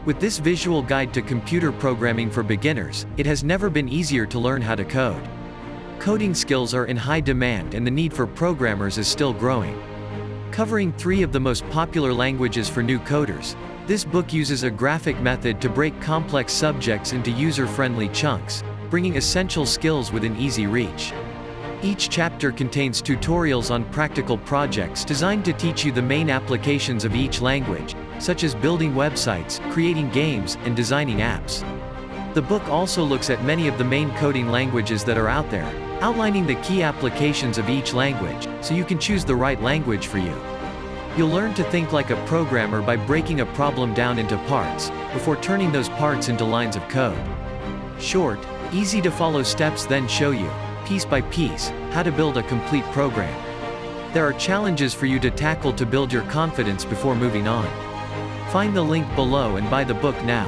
With this visual guide to computer programming for beginners, it has never been easier to learn how to code. Coding skills are in high demand and the need for programmers is still growing. Covering 3 of the most popular languages for new coders, this book uses a graphic method to break complex subjects into user-friendly chunks, bringing essential skills within easy reach. Each chapter contains tutorials on practical projects designed to teach you the main applications of each language, such as building websites, creating games, and designing apps. The book also looks at many of the main coding languages that are out there, outlining the key applications of each language, so you can choose the right language for you. You'll learn to think like a programmer by breaking a problem down into parts, before turning those parts into lines of code. Short, easy to follow steps then show you, piece by piece, how to build a complete program. There are challenges for you to tackle to build your confidence before moving on. Find the link below and buy the book now.